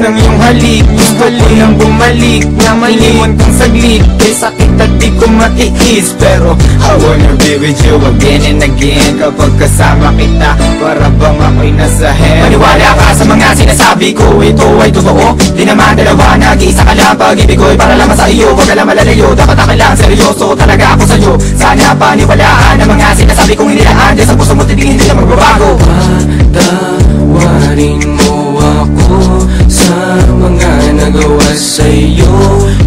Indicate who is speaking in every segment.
Speaker 1: ng iyong halik. Gusto ko nang bumalik na maliwan kong saglit. Kay sakit at di ko matiis, pero I wanna be with you again and again. Kapag kasama kita, para bang ako'y nasa heaven. Maniwala ka sa mga sinasabi ko, ito ay totoo. Di naman dalawa, nag-iisa ka lang. Pag-ibig ko'y para lamang sa iyo, huwag ka lang malalayo. Dapat akin lang, seryoso talaga ako sa'yo. Sana paniwalaan ang mga sinasabi kong inilaan. Dahil sa puso mo titigin, hindi na magbabago.
Speaker 2: Patawarin mo ako sa mga nagawa sa'yo.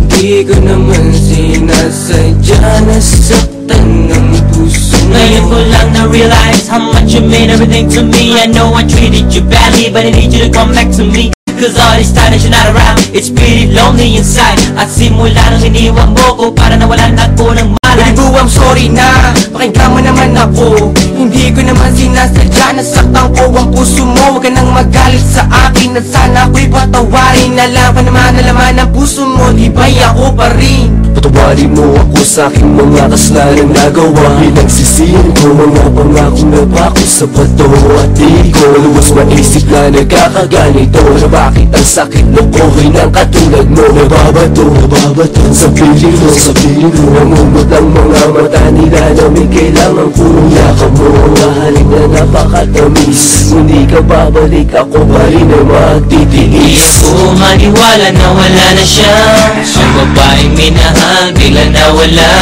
Speaker 2: Di ko naman sinasadya, nasaktan ng puso mo.
Speaker 3: Ngayon ko lang na-realize how much you mean everything to me. I know I treated you badly, but I need you to come back to me. Cause all this time that you're not around, it's pretty lonely inside. At simula nang iniwan mo ko, para nawalan ako ng malay.
Speaker 2: Baby boo, I'm sorry na, pakinggan mo naman ako. Hindi ko naman sinasadya, nasaktan ko ang puso mo. Huwag ka nang magalit sa akin, at sana ako'y patawarin. Alam pa naman na laman ang puso mo, di ba ako pa rin?
Speaker 4: Patawarin mo ako sa aking mga kasalanan nagawa. Pinagsisihin ko mga pangakong napako sa bato. At di ko luwas maisip na nagkakaganito, na bakit ang sakit lukohin ng katulad mo. Nababato sa piling mo, namumot ang mga mata nila na may kailangan puro yakap mo. Mahaling na napakatamis, hindi ka babalik, ako pa rin ay magtitiis.
Speaker 3: Kung maniwala na wala na siya, ang babaeng minahal bigla nawala.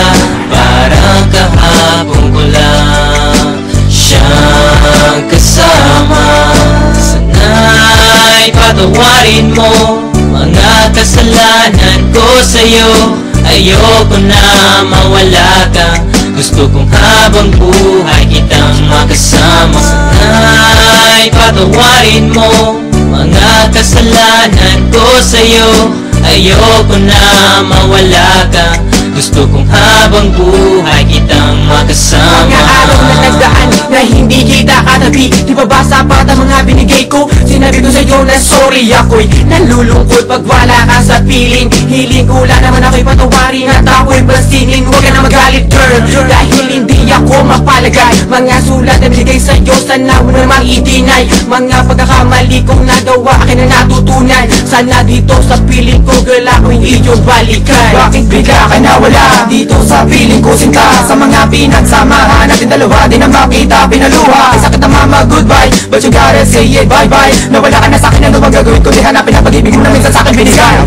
Speaker 3: Parang kahapon ko lang siyang kasama. Sana'y patawarin mo mga kasalanan ko sa'yo. Ayoko na mawala ka, gusto kong habang buhay kitang makasama. Sana'y patawarin mo mga kasalanan ko sa'yo. Ayoko na mawala ka, gusto kong habang buhay kitang makasama.
Speaker 2: Mga araw na nagdaan na hindi kita katabi, di ba basa pa ang mga binigay ko? Sinabi ko sa'yo na sorry, ako'y nalulungkot pag wala ka sa piling. Hiling ko lang naman ako'y patawarin at ako'y pansinin. Huwag ka na magalit girl, dahil hindi ako mapalagay. Mga sulat na binigay sa'yo, sana mo namang i-deny. Mga pagkakamali kong nagawa, akin na natutunan. Sana dito sa piling ko girl, ako'y iyong balikan.
Speaker 1: Bakit bigla ka nawala dito sa piling ko sinta? Sa mga pinagsamahan natin dalawa, di na makita pinaluha. Ay sakit na mama, goodbye, but you gotta say it, bye-bye. Nawala ka na sa'kin, ano bang gagawin ko? Di hanapin ang pag-ibig mo na minsan sa'kin binigay.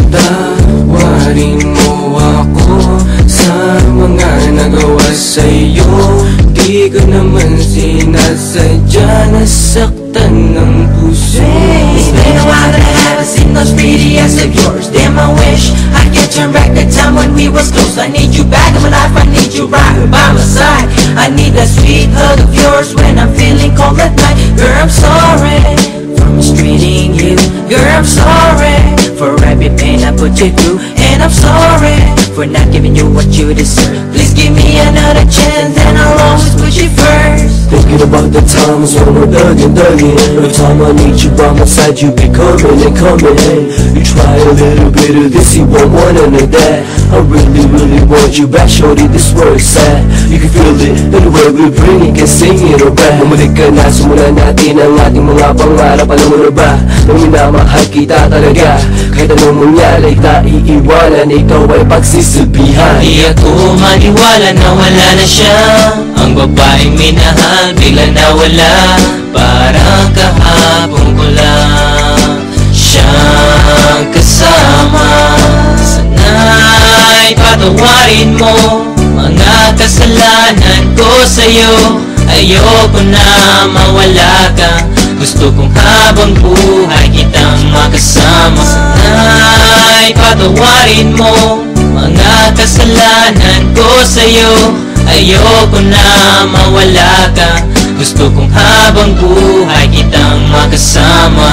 Speaker 2: Patawarin mo ako sa mga nagawa sa'yo. Di ko naman sinasadya, nasaktan ng puso.
Speaker 3: It's been a while that I haven't seen those pretty eyes of yours. Damn, I wish I could turn back the time when we was close. I need you back in my life, I need you right by my side. I need that sweet hug of yours when I'm feeling cold at night. Girl, I'm sorry for mistreating you. Girl, I'm sorry for every pain I put you through. And I'm sorry for not giving you what you deserve. Please give me another chance and I'll always put you first.
Speaker 4: Thinking about the times when we're thugging. Every time I need you by my side, you be coming and coming. You try a little bit of this, you won't want none of that. I really want you back, shorty, this where it's at. You can feel it, in the way we bring it, can sing it or rap. Bumalik ka na, simulan natin ang ating mga pangarap. Alam mo na ba, nang minamahal kita talaga. Kahit anong mangyari, iiwanan, ikaw ay pagsisilbihan.
Speaker 3: Di ako maniwala na wala na siya, ang babaeng minahal bigla nawala. Parang kahapon ko lang siyang kasama. Sana'y patawarin mo mga kasalanan ko sa'yo. Ayoko na mawala ka, gusto kong habang buhay kitang makasama. Sana'y patawarin mo mga kasalanan ko sa'yo. Ayoko na mawala ka, gusto kong habang buhay kitang makasama.